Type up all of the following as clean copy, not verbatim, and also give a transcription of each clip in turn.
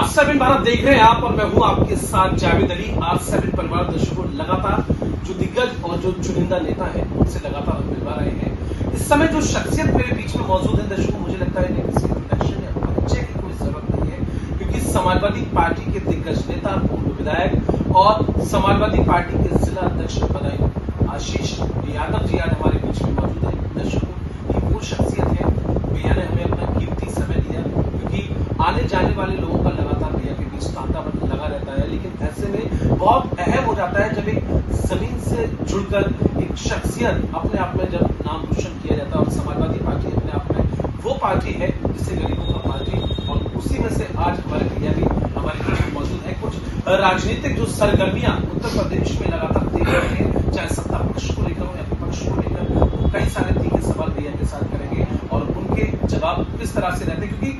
आज 7 भारत देख रहे हैं आप और मैं हूं आपके साथ जावेद अली। आज 7 परिवार दर्शकों लगातार जो दिग्गज और जो चुनिंदा नेता है उनसे लगातार हम मिलवा रहे हैं। इस समय जो शख्सियत मेरे बीच में मौजूद है दर्शकों, मुझे लगता है कि किसी इंट्रोडक्शन या परिचय की कोई जरूरत नहीं है, क्योंकि समाजवादी पार्टी के दिग्गज नेता, पूर्व विधायक और समाजवादी पार्टी के जिला अध्यक्ष बदायूं आशीष यादव जी आज हमारे बीच में मौजूद है। दर्शकों, ये वो शख्सियत है, भैया ने हमें अपना कीमती समय दिया, क्योंकि आने जाने वाले लोगों का लगातार भैया के बीच तांता लगा रहता है। लेकिन ऐसे में बहुत अहम हो जाता है जब एक जमीन से जुड़कर एक शख्सियत अपने आप में जब नाम रोशन किया जाता है। और समाजवादी पार्टी अपने आप में वो पार्टी है जिसे गरीबों का पार्टी, और उसी में से आज हमारे भैया भी हमारे बीच में मौजूद है। कुछ राजनीतिक जो सरगर्मियां उत्तर प्रदेश में लगातार देख रहे हैं, चाहे सत्ता पक्ष को लेकर हो या विपक्ष को लेकर, कई सारे तीखे सवाल भैया के साथ करेंगे और उनके जवाब किस तरह से रहते हैं, क्योंकि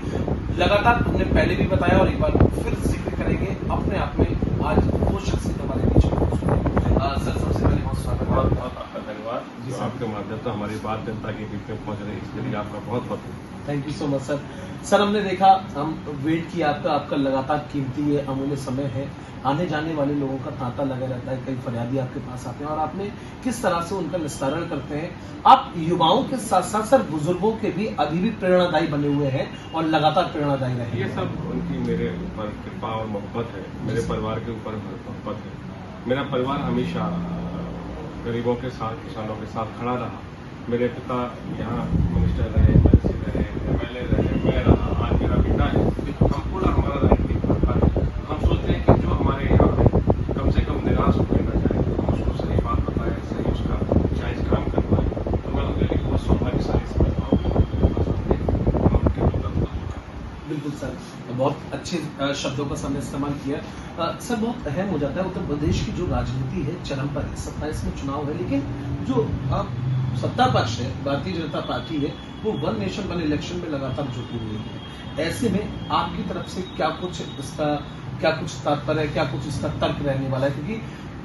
लगातार हमने पहले भी बताया और एक बार फिर जिक्र करेंगे, अपने आप में आज वो शख्सियत हमारे बीच में मौजूद है। सर, सबसे पहले बहुत स्वागत है। बहुत आपका धन्यवाद जी। आपके माध्यम से हमारी बात जनता के बीच में पहुंच रही है, इसके लिए आपका बहुत बहुत thank you so much sir. Sir, हमने देखा, हम वेट किया आपका लगातार कीमती है, अमूल्य समय है, आने जाने वाले लोगों का तांता लगा रहता है, कई फरियादी आपके पास आते हैं और आपने किस तरह से उनका निस्तारण करते हैं। आप युवाओं के साथ साथ सर बुजुर्गों के भी अभी भी प्रेरणादायी बने हुए हैं और लगातार प्रेरणादायी रहे। ये सब उनकी मेरे ऊपर कृपा और मोहब्बत है, मेरे परिवार के ऊपर मोहब्बत है। मेरा परिवार हमेशा गरीबों के साथ, किसानों के साथ खड़ा रहा। मेरे पिता यहाँ मिनिस्टर रहे, मंत्री रहे, MLA रहे, मैं रहा, आज मेरा बेटा है। हम पूरा हमारा राजनीतिक परिवार है। हम सोचते हैं कि जो हमारे यहाँ है कम से कम निराश होकर न जाए, हम उसको सही बात बताएं, सही उसका जायज काम करवाएं। तो मैं उनके लिए बहुत सौभाग्यशाली समझता हूँ। बिल्कुल सर, बहुत अच्छे शब्दों का हमने इस्तेमाल किया। सर, बहुत अहम हो जाता है, उत्तर प्रदेश की जो राजनीति है चरम पर है, 27 में चुनाव है, लेकिन जो सत्ता पक्ष है, भारतीय जनता पार्टी है, वो वन नेशन वन इलेक्शन में लगातार जुटी हुई है। ऐसे में आपकी तरफ से क्या कुछ तात्पर्य है, क्या कुछ इसका तर्क रहने वाला है, क्योंकि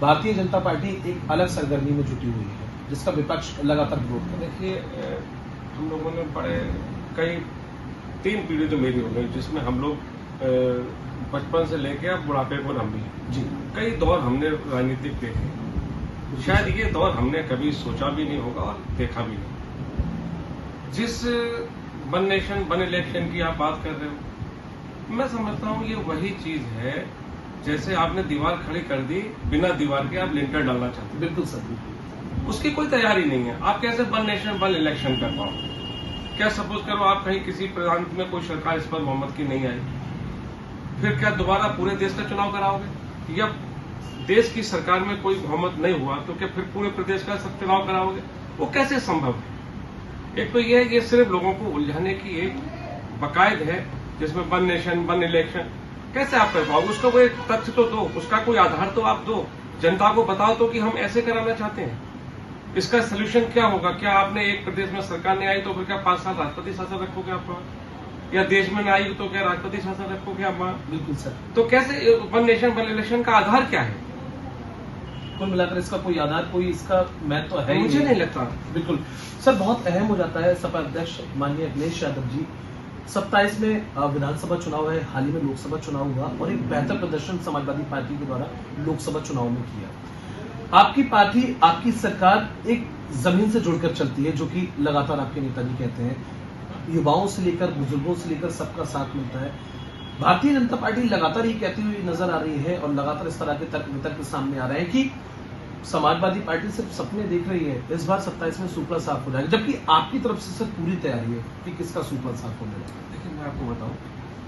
भारतीय जनता पार्टी एक अलग सरगर्मी में जुटी हुई है जिसका विपक्ष लगातार विरोध कर। देखिए, हम लोगों ने बड़े कई 3 पीढ़ी तो मेरी हो गई, जिसमें हम लोग बचपन से लेके अब बुढ़ापे को हम भी जी कई दौर हमने राजनीतिक देखे। शायद ये दौर हमने कभी सोचा भी नहीं होगा और देखा भी नहीं। जिस वन नेशन वन इलेक्शन की आप बात कर रहे हो, मैं समझता हूँ ये वही चीज है जैसे आपने दीवार खड़ी कर दी, बिना दीवार के आप लिंटर डालना चाहते। बिल्कुल सर, बिल्कुल। उसकी कोई तैयारी नहीं है। आप कैसे वन नेशन वन इलेक्शन कर पाओ? क्या सपोज करो आप कहीं किसी प्रांत में कोई सरकार इस पर मोहम्मद की नहीं आई, फिर क्या दोबारा पूरे देश का चुनाव कराओगे? या देश की सरकार में कोई बहुमत नहीं हुआ तो क्या फिर पूरे प्रदेश का सब चुनाव कराओगे? वो कैसे संभव है? एक तो ये सिर्फ लोगों को उलझाने की एक बकायद है, जिसमें वन नेशन वन इलेक्शन कैसे आप कर पाओगे? उसका कोई तथ्य तो दो, उसका कोई आधार तो आप दो, जनता को बताओ तो कि हम ऐसे कराना चाहते हैं। इसका सोल्यूशन क्या होगा? क्या आपने एक प्रदेश में सरकार नहीं आई तो फिर क्या 5 साल राष्ट्रपति शासन रखोगे आप वहां? या देश में नहीं आई तो क्या राष्ट्रपति शासन रखोगे आप वहां? बिल्कुल सर। तो कैसे वन नेशन वन इलेक्शन का आधार क्या है? कुल मिलाकर इसका कोई आधार, कोई इसका महत्व तो है, मुझे नहीं लगता। बिल्कुल सर, बहुत अहम हो जाता है। सपा अध्यक्ष माननीय अखिलेश यादव जी, 27 में विधानसभा चुनाव है, हाल ही में लोकसभा चुनाव हुआ और एक बेहतर प्रदर्शन समाजवादी पार्टी के द्वारा लोकसभा चुनाव में किया। आपकी पार्टी, आपकी सरकार एक जमीन से जुड़कर चलती है, जो कि लगातार आपके नेताजी कहते हैं। युवाओं से लेकर बुजुर्गों से लेकर सबका साथ मिलता है। भारतीय जनता पार्टी लगातार ये कहती हुई नजर आ रही है और लगातार इस तरह के तर्क वितर्क सामने आ रहे हैं कि समाजवादी पार्टी सिर्फ सपने देख रही है, इस बार 27 में सुपड़ा साफ हो जाएगा, जबकि आपकी तरफ से सर पूरी तैयारी है कि किसका सुपड़ा साफ होने वाला है। देखिए, मैं आपको बताऊं,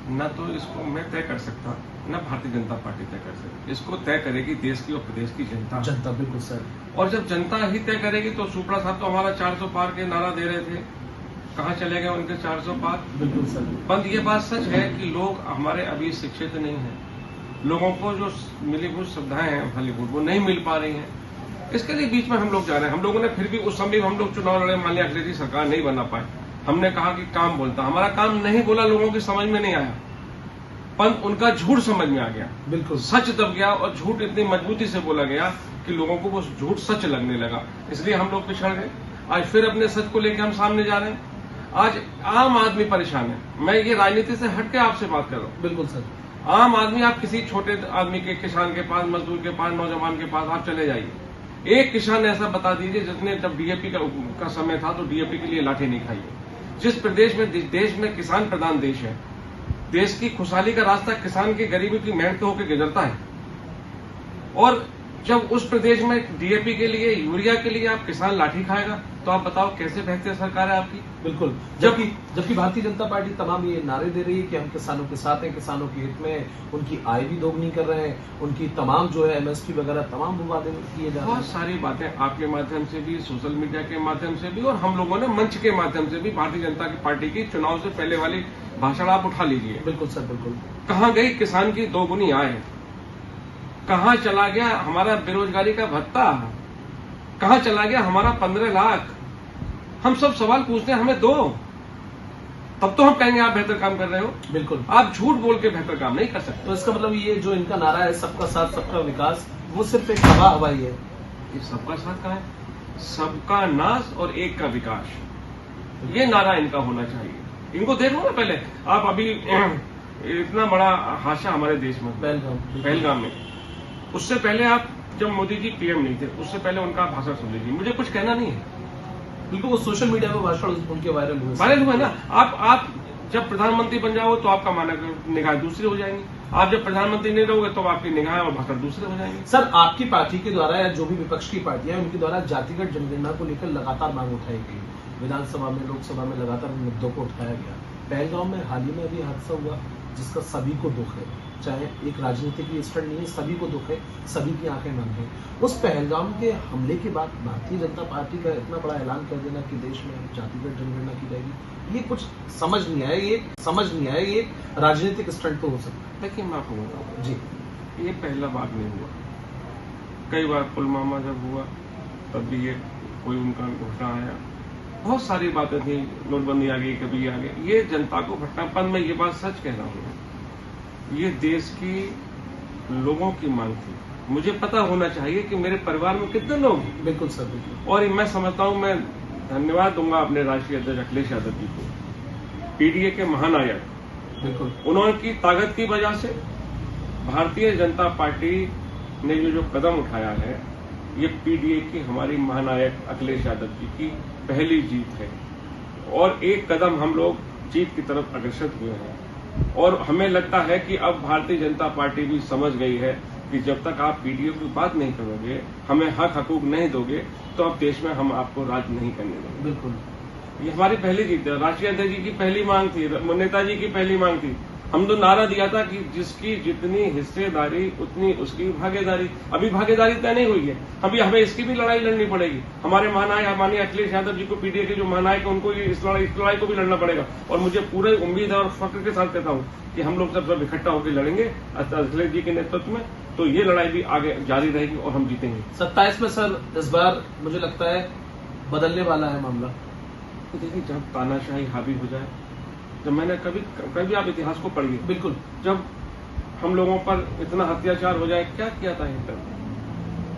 न तो इसको मैं तय कर सकता, न भारतीय जनता पार्टी तय कर सकती। इसको तय करेगी देश की और प्रदेश की जनता। बिल्कुल सर। और जब जनता ही तय करेगी तो सुपड़ा साहब तो हमारा 400 पार के नारा दे रहे थे, कहाँ चले गए उनके 400 पार? बिल्कुल सर। बंद ये बात सच है कि लोग हमारे अभी शिक्षित नहीं हैं। लोगों को जो मिलीभूत सुविधाएं हैं हॉलीवुड वो नहीं मिल पा रही हैं। इसके लिए बीच में हम लोग जा रहे हैं। हम लोगों ने फिर भी उस समय हम लोग चुनाव लड़े, मान लिया अखिलेश जी सरकार नहीं बना पाए, हमने कहा कि काम बोलता, हमारा काम नहीं बोला, लोगों की समझ में नहीं आया, पर उनका झूठ समझ में आ गया। बिल्कुल सच दब गया और झूठ इतनी मजबूती से बोला गया कि लोगों को वो झूठ सच लगने लगा, इसलिए हम लोग पिछड़ गए। आज फिर अपने सच को लेकर हम सामने जा रहे हैं। आज आम आदमी परेशान है। मैं ये राजनीति से हट के आपसे बात कर रहा हूँ। बिल्कुल सर। आम आदमी, आप किसी छोटे आदमी के, किसान के पास, मजदूर के पास, नौजवान के पास आप चले जाइए, एक किसान ऐसा बता दीजिए जिसने जब डीएपी का समय था तो डीएपी के लिए लाठी नहीं खाई है। जिस प्रदेश में, देश में किसान प्रधान देश है, देश की खुशहाली का रास्ता किसान की गरीबी की मेहनत होकर गुजरता है, और जब उस प्रदेश में डीएपी के लिए, यूरिया के लिए आप किसान लाठी खाएगा, तो आप बताओ कैसे बेहतर सरकार है आपकी। बिल्कुल। जबकि भारतीय जनता पार्टी तमाम ये नारे दे रही है कि हम किसानों के साथ हैं, किसानों के हित में, उनकी आय भी दोगुनी कर रहे हैं, उनकी तमाम जो है एमएसपी वगैरह तमाम वादे किए जा रहे हैं। बहुत सारी बातें आपके माध्यम से भी, सोशल मीडिया के माध्यम से भी, और हम लोगों ने मंच के माध्यम से भी भारतीय जनता पार्टी की चुनाव से पहले वाली भाषण आप उठा लीजिए। बिल्कुल सर, बिल्कुल। कहाँ गई किसान की दोगुनी आय? कहाँ चला गया हमारा बेरोजगारी का भत्ता? कहाँ चला गया हमारा 15 लाख? हम सब सवाल पूछते हैं, हमें दो, तब तो हम कहेंगे आप बेहतर काम कर रहे हो। बिल्कुल। आप झूठ बोल के बेहतर काम नहीं कर सकते। तो इसका मतलब ये जो इनका नारा है सबका साथ सबका विकास, वो सिर्फ एक हवा हवाई है। ये सबका साथ का है, सबका नाश और एक का विकास, ये नारा इनका होना चाहिए। इनको देखो ना, पहले आप अभी इतना बड़ा हादसा हमारे देश में पहलगाम में, उससे पहले आप जब मोदी जी पीएम नहीं थे, उससे पहले उनका भाषण सुन लीजिए। मुझे कुछ कहना नहीं है, बिल्कुल। वो सोशल मीडिया पे भाषण उनके वायरल हुए ना। आप जब प्रधानमंत्री बन जाओ तो आपका मानक निगाह दूसरी हो जाएंगी, आप जब प्रधानमंत्री नहीं रहोगे तो आपकी निगाह और भाषण दूसरे हो जाएंगे। सर, आपकी पार्टी के द्वारा या जो भी विपक्ष की पार्टियां उनके द्वारा जातिगत जनगणना को लेकर लगातार मांग उठाई गई, विधानसभा में, लोकसभा में लगातार मुद्दों को उठाया गया। पहलगाम में हाल ही में अभी हादसा हुआ जिसका सभी को दुख है, चाहे एक राजनीतिक स्टंट नहीं है, सभी को दुख है, सभी की आंखें नम है। उस पहलगाम के हमले के बाद भारतीय जनता पार्टी का इतना बड़ा ऐलान कर देना कि देश में जातिगत जनगणना की जाएगी, ये कुछ समझ नहीं आया। ये राजनीतिक स्टंट तो हो सकता है। देखिए, मैं आपको बताऊं जी, ये पहला बात नहीं हुआ। कई बार पुलवामा जब हुआ तब भी ये कोई उनका घोषणा आया, बहुत सारी बातें थी, नोटबंदी आ गई, कभी आ गई। ये जनता को भटकापन, में ये बात सच कह रहा हूँ, ये देश की लोगों की मांग थी। मुझे पता होना चाहिए कि मेरे परिवार में कितने लोग हैं। बिल्कुल सर, बिल्कुल। और मैं समझता हूं, मैं धन्यवाद दूंगा अपने राष्ट्रीय अध्यक्ष अखिलेश यादव जी को, पीडीए के महानायक। बिल्कुल। उन्होंने ताकत की वजह से भारतीय जनता पार्टी ने जो कदम उठाया है, ये पीडीए की, हमारी महानायक अखिलेश यादव जी की पहली जीत है, और एक कदम हम लोग जीत की तरफ अग्रसर हुए हैं। और हमें लगता है कि अब भारतीय जनता पार्टी भी समझ गई है कि जब तक आप पीडीए की बात नहीं करोगे, हमें हक हकूक नहीं दोगे, तो अब देश में हम आपको राज नहीं करने देंगे। बिल्कुल। ये हमारी पहली जीत है। राष्ट्रीय अध्यक्ष जी की पहली मांग थी, नेताजी की पहली मांग थी। हम तो नारा दिया था कि जिसकी जितनी हिस्सेदारी उतनी उसकी भागीदारी। अभी भागीदारी तय नहीं हुई है, हमें इसकी भी लड़ाई लड़नी पड़ेगी। हमारे महानायक माननीय अखिलेश यादव जी को, पीडीए के जो महानायक है, उनको इस लड़ाई को भी लड़ना पड़ेगा। और मुझे पूरी उम्मीद है और फख्र के साथ कहता हूँ कि हम लोग सब इकट्ठा होकर लड़ेंगे अखिलेश जी के नेतृत्व में, तो ये लड़ाई भी आगे जारी रहेगी और हम जीतेंगे। 27 में सर इस बार मुझे लगता है बदलने वाला है मामला। तो देखिए, जब तानाशाही हावी हो जाए, जब मैंने कभी आप इतिहास को पढ़िए, बिल्कुल, जब हम लोगों पर इतना अत्याचार हो जाए, क्या किया था हिटलर?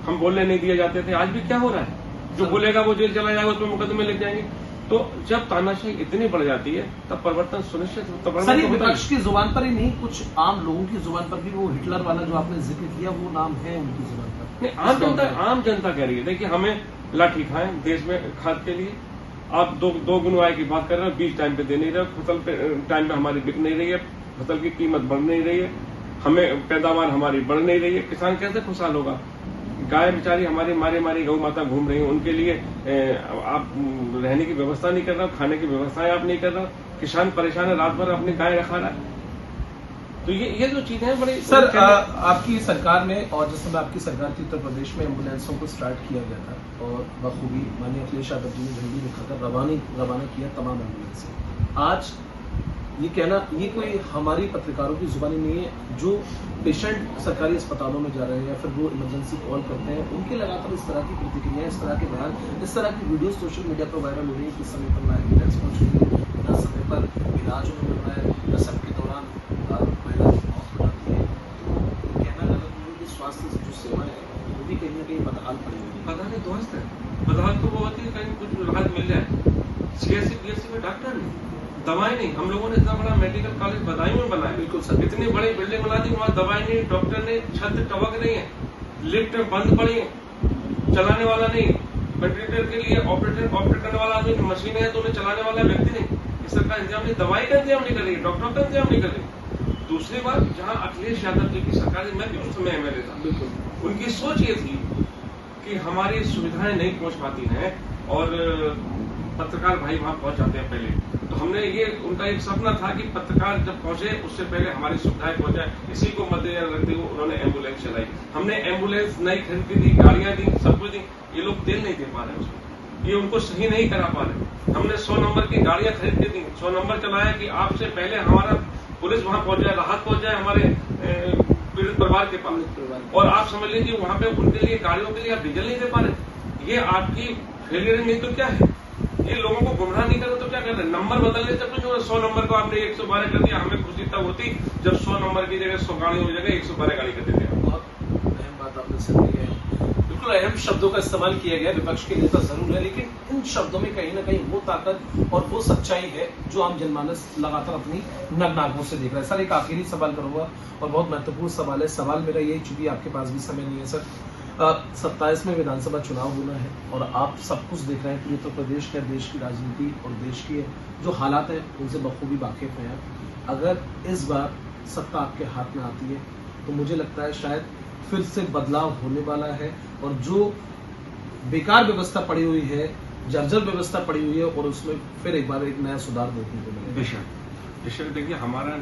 हम बोलने नहीं दिए जाते थे। आज भी क्या हो रहा है? जो बोलेगा वो जेल चला जाएगा, उसमें मुकदमे लग जाएंगे। तो जब तानाशाही इतनी बढ़ जाती है, तब परिवर्तन सुनिश्चित होता है। विपक्ष की जुबान पर ही नहीं, कुछ आम लोगों की जुबान पर भी वो हिटलर वाला जो आपने जिक्र किया, वो नाम है उनकी जुबान पर। नहीं, आम जनता कह रही है। देखिए, हमें लाठी खाएं देश में खाद के लिए। आप दो गुणवाई की बात कर रहे हो, बीज टाइम पे दे नहीं रहे, फसल पे टाइम पे हमारी बिक नहीं रही है, फसल की कीमत बढ़ नहीं रही है, हमें पैदावार हमारी बढ़ नहीं रही है। किसान कैसे खुशहाल होगा? गाय बेचारी हमारी मारी गौ माता घूम रही है, उनके लिए आप रहने की व्यवस्था नहीं कर रहे हो, खाने की व्यवस्थाएं आप नहीं कर रहे हो। किसान परेशान है, रात भर अपनी गाय रखा रहा है। तो ये जो चीजें हैं बड़ी। सर, आपकी सरकार में, और जिस समय आपकी सरकार थी, उत्तर प्रदेश में एम्बुलेंसों को स्टार्ट किया गया था और बखूबी माननीय अखिलेश यादव जी ने झंडी दिखाकर रवाना किया तमाम एम्बुलेंस। आज ये कहना, ये कोई हमारी पत्रकारों की जुबानी नहीं है। जो पेशेंट सरकारी अस्पतालों में जा रहे हैं या फिर वो इमरजेंसी कॉल करते हैं, उनके लगातार इस तरह की प्रतिक्रियाएं, इस तरह के बयान, इस तरह की वीडियो सोशल मीडिया पर वायरल हो रही है कि समय पर ना एम्बुलेंस पहुंच रही है, न समय पर इलाज मिल रहा है, न सबके दौरान महिला की मौत हो जाती है। तो कहना गलत नहीं कि स्वास्थ्य जो सेवा है वो भी कहीं ना कहीं बदहाल पड़ी हुई है। पता नहीं दोस्त है, बदहाल तो वो होती है कहीं कुछ राहत मिल जाए। सीएससी बीएससी में डॉक्टर नहीं, दवाई नहीं, हम लोगों ने इतना बड़ा मेडिकल कॉलेज बदायूं में बनाया, बिल्कुल सर, इतनी बड़ी बिल्डिंग बना दी, वहाँ दवाई नहीं, डॉक्टर नहीं, छत टवक नहीं है, लिफ्ट बंद पड़ी है, चलाने वाला नहीं, वेंटिलेटर के लिए ऑपरेट करने वाला आदमी, मशीन है तो उन्हें चलाने वाला व्यक्ति नहीं, इस सरकार इंतजाम नहीं, दवाई का इंतजाम नहीं कर रही, डॉक्टर का इंतजाम नहीं कर रही। दूसरी बात, जहाँ अखिलेश यादव जी की सरकार, मैं भी उस समय एमएलए था, बिल्कुल उनकी सोच ये थी कि हमारी सुविधाएं नहीं पहुंच पाती हैं और पत्रकार भाई वहां पहुंच जाते हैं पहले, तो हमने ये उनका एक सपना था कि पत्रकार जब पहुंचे उससे पहले हमारी सुविधाएं पहुंच जाए, इसी को मद्देनजर रखते हुए उन्होंने एम्बुलेंस चलाई, हमने एम्बुलेंस नई खरीद के दी, गाड़ियां दी, सब कुछ दी, ये लोग तेल नहीं दे पा रहे उसको, ये उनको सही नहीं करा पा रहे। हमने 100 नंबर की गाड़ियां खरीद के दी, 100 नंबर चलाया कि आपसे पहले हमारा पुलिस वहां पहुंच जाए, राहत पहुंच जाए हमारे पीड़ित परिवार के पास, और आप समझ लीजिए वहां पे उनके लिए गाड़ियों के लिए आप डीजल नहीं दे पा रहे, ये आपकी फेलियर नहीं तो क्या है, ये लोगों को गुमराह नहीं कर रहे तो क्या कर रहे हैं, नंबर बदलने से कुछ 100 नंबर को आपने 112 कर दिया, हमें खुशी तब होती जब 100 नंबर की जगह 100 गाड़ी हो जगह 112 गाड़ी कर देते हैं। बहुत अहम बात आपने सर की है, बिल्कुल अहम शब्दों का इस्तेमाल किया गया, विपक्ष के नेता जरूर है, लेकिन इन शब्दों में कहीं ना कहीं वो ताकत और वो सच्चाई है जो आम जनमानस लगातार अपनी नग्न आंखों से देख रहा है। सर एक आखिरी सवाल करूंगा और बहुत महत्वपूर्ण सवाल है, सवाल मेरा यही, चूंकि आपके पास भी समय नहीं है सर, 27 में विधानसभा चुनाव होना है और आप सब कुछ देख रहे हैं, पूरे उत्तर प्रदेश के देश की राजनीति और देश की जो हालात हैं उनसे बखूबी वाकिफ हैं। अगर इस बार सत्ता आपके हाथ में आती है तो मुझे लगता है शायद फिर से बदलाव होने वाला है और जो बेकार व्यवस्था पड़ी हुई है, जर्जर व्यवस्था पड़ी हुई है, और उसमें फिर एक बार एक नया सुधार देखने को मिलेगा। बेशक देखिए, हमारा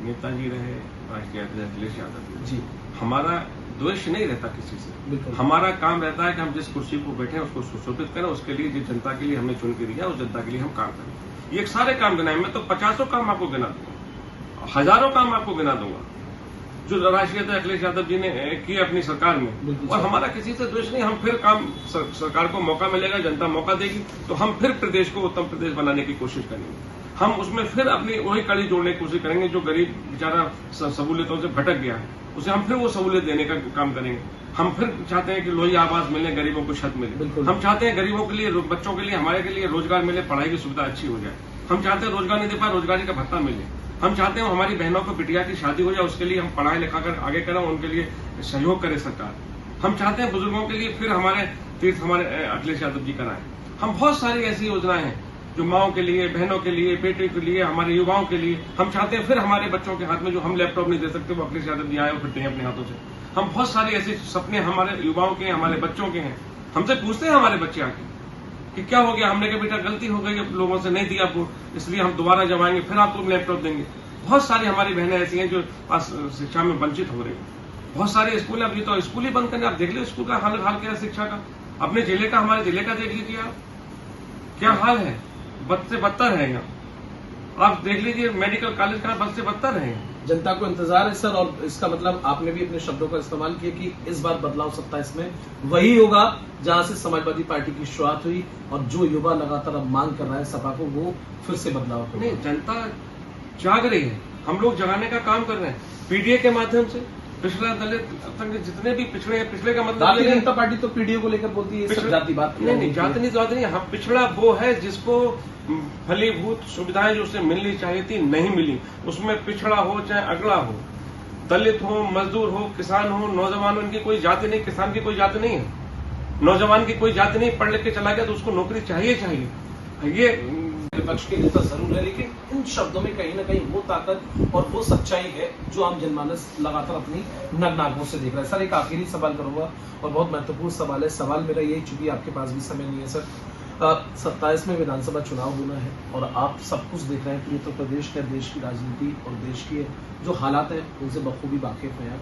नेताजी रहे राष्ट्रीय अध्यक्ष अखिलेश यादव जी, हमारा द्वेष नहीं रहता किसी से, बिल्कुल हमारा काम रहता है कि हम जिस कुर्सी पर बैठे हैं उसको सुशोभित करें, उसके लिए जिस जनता के लिए हमने चुन के दिया उस जनता के लिए हम काम करें। ये सारे काम गिनाए, मैं तो 50 काम आपको गिना दूंगा, हजारों काम आपको गिना दूंगा जो राष्ट्रीय अध्यक्ष अखिलेश यादव जी ने किए अपनी सरकार में, और हमारा किसी से द्वेष नहीं। हम फिर काम सरकार को मौका मिलेगा, जनता मौका देगी तो हम फिर प्रदेश को उत्तम प्रदेश बनाने की कोशिश करेंगे, हम उसमें फिर अपनी वही कड़ी जोड़ने की कोशिश करेंगे। जो गरीब बेचारा सहूलियतों से भटक गया है उसे हम फिर वो सहूलियत देने का काम करेंगे। हम फिर चाहते हैं कि लोही आवाज मिले, गरीबों को छत मिले, हम चाहते हैं गरीबों के लिए, बच्चों के लिए, हमारे के लिए रोजगार मिले, पढ़ाई की सुविधा अच्छी हो जाए, हम चाहते हैं रोजगार नहीं दे पाए रोजगारी का भत्ता मिले, हम चाहते हैं हमारी बहनों को बिटिया की शादी हो जाए, उसके लिए हम पढ़ाई लिखा कर आगे करें, उनके लिए सहयोग करे सरकार। हम चाहते हैं बुजुर्गों के लिए फिर हमारे तीर्थ हमारे अखिलेश यादव जी कराएं। हम बहुत सारी ऐसी योजनाएं हैं जो माओं के लिए, बहनों के लिए, बेटे के लिए, हमारे युवाओं के लिए। हम चाहते हैं फिर हमारे बच्चों के हाथ में जो हम लैपटॉप नहीं दे सकते वो अखिलेश यादव जी आए और फिरते हैं अपने हाथों से। हम बहुत सारे ऐसे सपने हमारे युवाओं के, हमारे बच्चों के हैं। हमसे पूछते हैं हमारे बच्चे आके कि क्या हो गया, हमने कहा बेटा गलती हो गई, अब लोगों से नहीं दिया वोट, इसलिए हम दोबारा जब आएंगे फिर आपको लैपटॉप देंगे। बहुत सारी हमारी बहनें ऐसी हैं जो शिक्षा में वंचित हो रही हैं। बहुत सारे स्कूल, अभी तो स्कूल ही बंद करने, आप देख लीजिए स्कूल का हाल क्या है शिक्षा का। अपने जिले का, हमारे जिले का देख लीजिए आप, क्या हाल है, बद से बदतर है यहाँ। आप देख लीजिए मेडिकल कॉलेज का बद से बदतर है। जनता को इंतजार है सर, और इसका मतलब आपने भी अपने शब्दों का इस्तेमाल किया कि इस बार बदलाव सत्ता इसमें वही होगा जहां से समाजवादी पार्टी की शुरुआत हुई, और जो युवा लगातार अब मांग कर रहा है सपा को, वो फिर से बदलाव नहीं, जनता जाग रही है, हम लोग जगाने का काम कर रहे हैं पीडीए के माध्यम से। पिछड़ा दलित जितने भी पिछड़े हैं, पिछड़े का मतलब भारतीय जनता पार्टी तो पीडीए को लेकर बोलती है सब जाति बात नहीं, जाति नहीं, हम पिछड़ा वो है जिसको फलीभूत सुविधाएं जो उसे मिलनी चाहिए थी नहीं मिली। उसमें पिछड़ा हो चाहे अगला हो, दलित हो, मजदूर हो, किसान हो, नौजवान हो, इनकी कोई जाति नहीं। किसान की कोई जाति नहीं है, नौजवान की कोई जाति नहीं। पढ़ लिख के चला गया तो उसको नौकरी चाहिए। ये विपक्ष के नेता जरूर है, लेकिन इन शब्दों में कहीं ना कहीं वो ताकत और वो सच्चाई है जो आम जनमानस लगातार अपनी नग्न आंखों से देख रहा है। सर एक आखिरी सवाल करूंगा और बहुत महत्वपूर्ण सवाल है, सवाल मेरा यही, चूंकि आपके पास भी समय नहीं है सर, 27 में विधानसभा चुनाव होना है और आप सब कुछ देख रहे हैं, पूरे उत्तर प्रदेश के देश की राजनीति और देश की जो हालात हैं उनसे बखूबी वाकिफ हैं।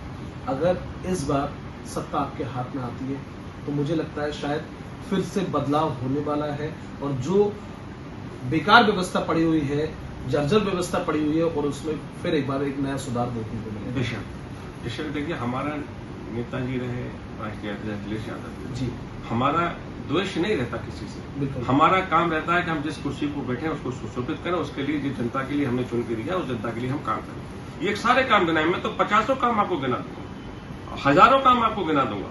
अगर इस बार सत्ता आपके हाथ में आती है तो मुझे लगता है शायद फिर से बदलाव होने वाला है, और जो बेकार व्यवस्था पड़ी हुई है, जर्जर व्यवस्था पड़ी हुई है, और उसमें फिर एक बार एक नया सुधार देखने को मिलेगा। बेशक देखिए, हमारा नेताजी रहे राष्ट्रीय अध्यक्ष अखिलेश यादव जी, हमारा द्वेष नहीं रहता किसी से, बिल्कुल हमारा काम रहता है कि हम जिस कुर्सी पर बैठे हैं उसको सुशोभित करें, उसके लिए जिस जनता के लिए हमने चुन के दिया उस जनता के लिए हम काम करें। ये सारे काम गिनाए, मैं तो 50 काम आपको गिना दूंगा, हजारों काम आपको गिना दूंगा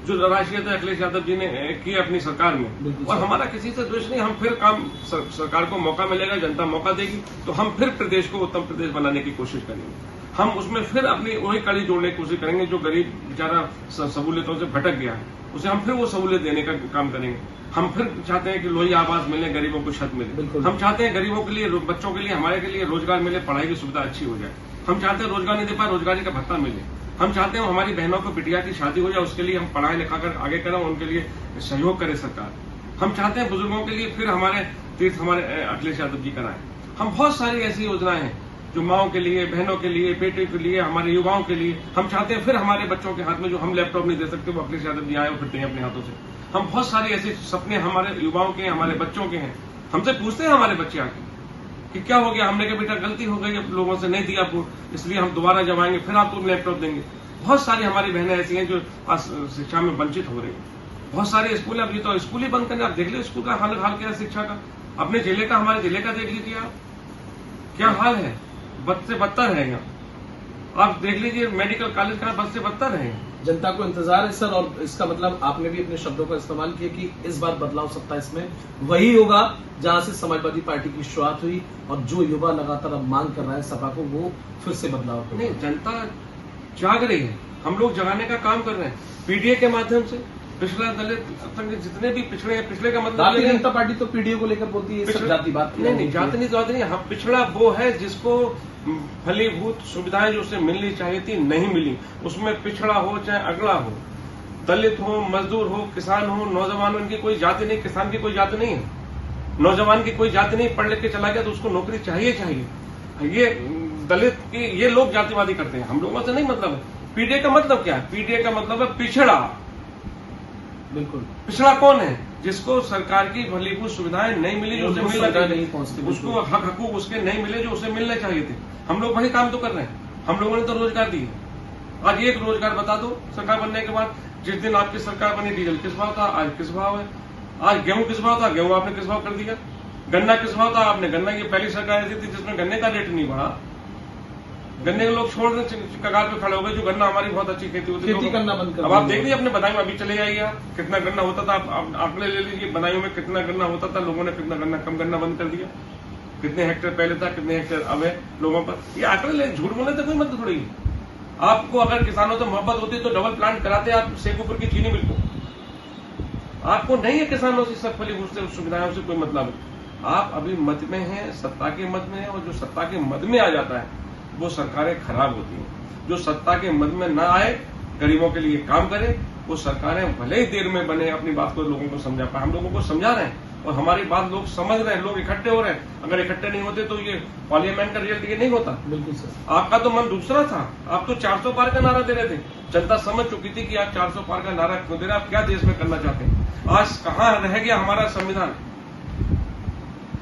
जो राशि तो अखिलेश यादव जी ने की अपनी सरकार में। और हमारा किसी से द्वेष नहीं, हम फिर काम सरकार को मौका मिलेगा, जनता मौका देगी तो हम फिर प्रदेश को उत्तम प्रदेश बनाने की कोशिश करेंगे। हम उसमें फिर अपनी वही कड़ी जोड़ने की कोशिश करेंगे। जो गरीब बेचारा सहूलियतों से भटक गया है उसे हम फिर वो सहूलियत देने का काम करेंगे। हम फिर चाहते हैं कि लोही आवास मिले, गरीबों को छत मिले। हम चाहते हैं गरीबों के लिए, बच्चों के लिए, हमारे के लिए रोजगार मिले, पढ़ाई की सुविधा अच्छी हो जाए। हम चाहते हैं रोजगार नहीं दे पाए, रोजगारी का भत्ता मिले। हम चाहते हैं हमारी बहनों को बिटिया की शादी हो जाए, उसके लिए हम पढ़ाई लिखा कर आगे करें, उनके लिए सहयोग करे सरकार। हम चाहते हैं बुजुर्गों के लिए फिर हमारे तीर्थ हमारे अखिलेश यादव जी कराएं। हम बहुत सारी ऐसी योजनाएं हैं जो माओं के लिए, बहनों के लिए, बेटे के लिए, हमारे युवाओं के लिए। हम चाहते हैं फिर हमारे बच्चों के हाथ में जो हम लैपटॉप नहीं दे सकते वो अखिलेश यादव जी आए और फिरते हैं अपने हाथों से। हम बहुत सारे ऐसे सपने हमारे युवाओं के, हमारे बच्चों के हैं। हमसे पूछते हैं हमारे बच्चे आके कि क्या हो गया, हमने कहा बेटा गलती हो गई, अब लोगों से नहीं दिया आपको, इसलिए हम दोबारा जब आएंगे फिर आपको लैपटॉप देंगे। बहुत सारी हमारी बहनें ऐसी हैं जो शिक्षा में वंचित हो रही है। बहुत सारे स्कूल, अभी तो स्कूल ही बंद करने, आप देख लीजिए स्कूल का हाल क्या है शिक्षा का। अपने जिले का, हमारे जिले का देख लीजिए आप, क्या हाल है, बद से बदतर है यहाँ। आप देख लीजिए मेडिकल कॉलेज का बद से बदतर है। जनता को इंतजार है सर, और इसका मतलब आपने भी अपने शब्दों का इस्तेमाल किया कि इस बार बदलाव सत्ता इसमें वही होगा जहां से समाजवादी पार्टी की शुरुआत हुई, और जो युवा लगातार अब मांग कर रहा है सपा को, वो फिर से बदलाव होगा। नहीं, जनता जाग रही है, हम लोग जगाने का काम कर रहे हैं पीडीए के माध्यम से। पिछड़ा दलित जितने भी पिछड़े हैं, पिछड़े का मतलब भारतीय जनता पार्टी तो पीडीए को लेकर बोलती है सब जाति बात नहीं, जाति नहीं। हम पिछड़ा वो है जिसको फलीभूत सुविधाएं जो उसे मिलनी चाहिए थी नहीं मिली। उसमें पिछड़ा हो चाहे अगड़ा हो, दलित हो, मजदूर हो, किसान हो, नौजवान हो, इनकी कोई जाति नहीं। किसान की कोई जाति नहीं है, नौजवान की कोई जाति नहीं। पढ़ लिख के चला गया तो उसको नौकरी चाहिए। ये दलित की, ये लोग जातिवादी करते हैं, हम लोगों से नहीं मतलब है। पीडीए का मतलब क्या है? पीडीए का मतलब है पिछड़ा। बिल्कुल, पिछड़ा कौन है? जिसको सरकार की भलीभूत सुविधाएं नहीं मिली जो उसे मिलना चाहिए, उसको हक हकूक उसके नहीं मिले जो उसे मिलने चाहिए थे। हम लोग वही काम तो कर रहे हैं। हम लोगों ने तो रोजगार दिए। आज एक रोजगार बता दो सरकार बनने के बाद। जिस दिन आपकी सरकार बनी डीजल किस भाव था, आज किस भाव है? आज गेहूं किस भाव था, गेहूं आपने किस भाव कर दिया? गन्ना किस भाव था, आपने गन्ना, ये पहली सरकार ऐसी थी जिसमें गन्ने का रेट नहीं बढ़ा। गन्ने के लोग छोड़ने कगार पे खड़े हो गए। जो गन्ना हमारी बहुत अच्छी खेती होती है, खेती करना बंद कर। अब आप देख लीजिए अपने बदायूं, अभी चले जाइए कितना गन्ना होता था। आप आंकड़े ले लीजिए, बदायूं में कितना गन्ना होता था, लोगों ने कितना गन्ना, कम गन्ना बंद कर दिया। कितने हेक्टेयर पहले था, कितने हेक्टेयर अब है लोगों पर। ये आंकड़े ले, झूठ बोलने से कोई मतलब थोड़ी है। आपको अगर किसानों से मोहब्बत होती तो डबल प्लांट कराते आप शेखपुर की चीनी मिल को। आपको नहीं है किसानों से, सब फलीभूत से, सुविधाओं से कोई मतलब है। आप अभी मद में हैं, सत्ता के मद में है, और जो सत्ता के मद में आ जाता है वो सरकारें खराब होती हैं। जो सत्ता के मद में न आए, गरीबों के लिए काम करे, वो सरकारें भले ही देर में बने, अपनी बात को लोगों को समझा पाए। हम लोगों को समझा रहे हैं और हमारी बात लोग समझ रहे हैं, लोग इकट्ठे हो रहे हैं। अगर इकट्ठे नहीं होते तो ये पार्लियामेंट का रिजल्ट ये नहीं होता। बिल्कुल सर, आपका तो मन दूसरा था। आप तो 400 पार का नारा दे रहे थे। जनता समझ चुकी थी कि आप 400 पार का नारा क्यों दे रहे, आप क्या देश में करना चाहते हैं। आज कहां रह गया हमारा संविधान?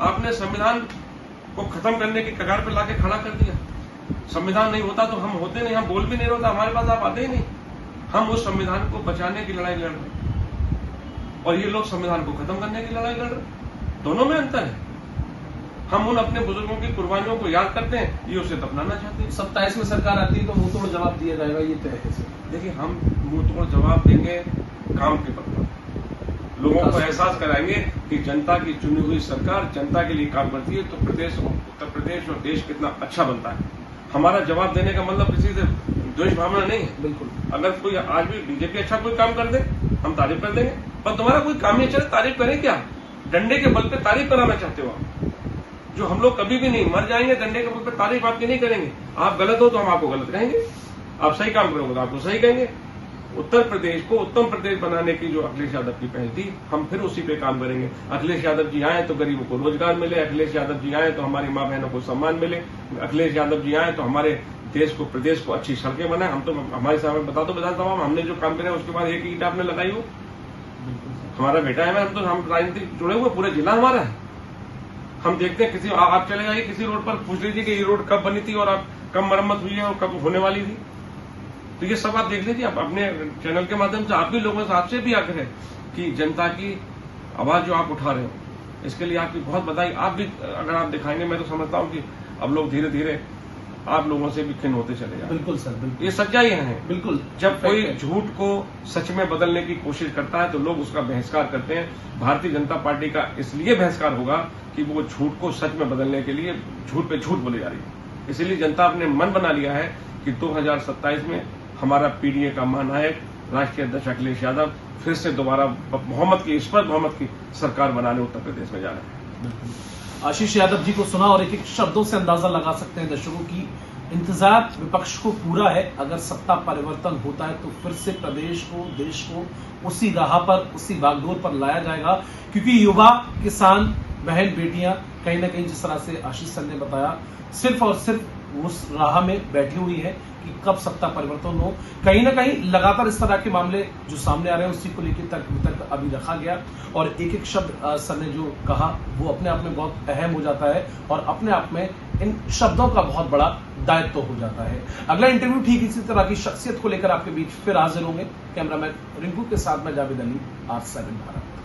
आपने संविधान को खत्म करने की कगार पर लाके खड़ा कर दिया। संविधान नहीं होता तो हम होते नहीं, हम बोल भी नहीं होता, हमारे पास आप आते ही नहीं। हम उस संविधान को बचाने की लड़ाई लड़ रहे और ये लोग संविधान को खत्म करने की लड़ाई लड़ रहे। दोनों में अंतर है। हम उन अपने बुजुर्गों की कुर्बानियों को याद करते हैं, ये उसे दफनाना चाहते हैं। 27 में सरकार आती है तो मुंह तोड़ जवाब दिया जाएगा, ये तय है सर। देखिए, हम मुंह तोड़ जवाब देंगे काम के पत्ता। लोगों को एहसास कराएंगे कि जनता की चुनी हुई सरकार जनता के लिए काम करती है तो प्रदेश, उत्तर प्रदेश और देश कितना अच्छा बनता है। हमारा जवाब देने का मतलब किसी से द्वेष भावना नहीं है। बिल्कुल, अगर कोई आज भी बीजेपी अच्छा कोई काम कर दे, हम तारीफ कर देंगे। पर तुम्हारा कोई काम ही अच्छा है, तारीफ करें क्या? डंडे के बल पे तारीफ कराना चाहते हो आप, जो हम लोग कभी भी नहीं। मर जाएंगे डंडे के बल पे तारीफ आपकी नहीं करेंगे। आप गलत हो तो हम आपको गलत कहेंगे, आप सही काम करोगे तो आपको सही कहेंगे। उत्तर प्रदेश को उत्तम प्रदेश बनाने की जो अखिलेश यादव की पहल थी, हम फिर उसी पे काम करेंगे। अखिलेश यादव जी आए तो गरीबों को रोजगार मिले, अखिलेश यादव जी आए तो हमारी माँ बहनों को सम्मान मिले, अखिलेश यादव जी आए तो हमारे देश को, प्रदेश को अच्छी सड़कें बनाए। हम तो हमारे सामने बता दो विधानसभा में हमने जो काम करे उसके बाद एक ईंट आपने लगाई हो। हमारा बेटा है, हम राजनीति जुड़े हुए, पूरे जिला हमारा है। हम देखते हैं, किसी आप चले जाइए किसी रोड पर, पूछ लीजिए कि ये रोड कब बनी थी और अब कब मरम्मत हुई है और कब होने वाली थी। तो ये सब आप देख लीजिए। आप अपने चैनल के माध्यम से, आप भी लोगों से, आपसे भी आग्रह है कि जनता की आवाज जो आप उठा रहे हो, इसके लिए आपकी बहुत बधाई। आप भी अगर आप दिखाएंगे, मैं तो समझता हूं कि अब लोग धीरे धीरे आप लोगों से भी खिन्न होते चले जाएंगे। बिल्कुल सर, बिल्कुल, ये सच्चाई है। बिल्कुल। जब कोई फैक्ट है। झूठ को सच में बदलने की कोशिश करता है तो लोग उसका बहिष्कार करते हैं। भारतीय जनता पार्टी का इसलिए बहिष्कार होगा कि वो झूठ को सच में बदलने के लिए झूठ पे झूठ बोले जा रही है। इसीलिए जनता ने मन बना लिया है कि 2027 में हमारा पीडीए का महानायक राष्ट्रीय अध्यक्ष अखिलेश यादव फिर से दोबारा स्पष्ट बहुमत की सरकार बनाने उत्तर प्रदेश में जा रहे हैं। आशीष यादव जी को सुना और एक एक शब्दों से अंदाजा लगा सकते हैं दर्शकों की इंतजार विपक्ष को पूरा है। अगर सत्ता परिवर्तन होता है तो फिर से प्रदेश को, देश को उसी राह पर, उसी बागडोर पर लाया जाएगा, क्योंकि युवा, किसान, बहन, बेटियां कहीं ना कहीं, जिस तरह से आशीष सर ने बताया, सिर्फ और सिर्फ उस राह में बैठी हुई है कि कब सत्ता परिवर्तन हो। कहीं ना कहीं लगातार इस तरह के मामले जो सामने आ रहे हैं उसी को लेकर तर्क वितर्क अभी रखा गया और एक एक शब्द सर ने जो कहा वो अपने आप में बहुत अहम हो जाता है और अपने आप में इन शब्दों का बहुत बड़ा दायित्व हो जाता है। अगला इंटरव्यू ठीक इसी तरह की शख्सियत को लेकर आपके बीच फिर हाजिर होंगे। कैमरामैन रिंकू के साथ मैं जावेद अली, R7 भारत।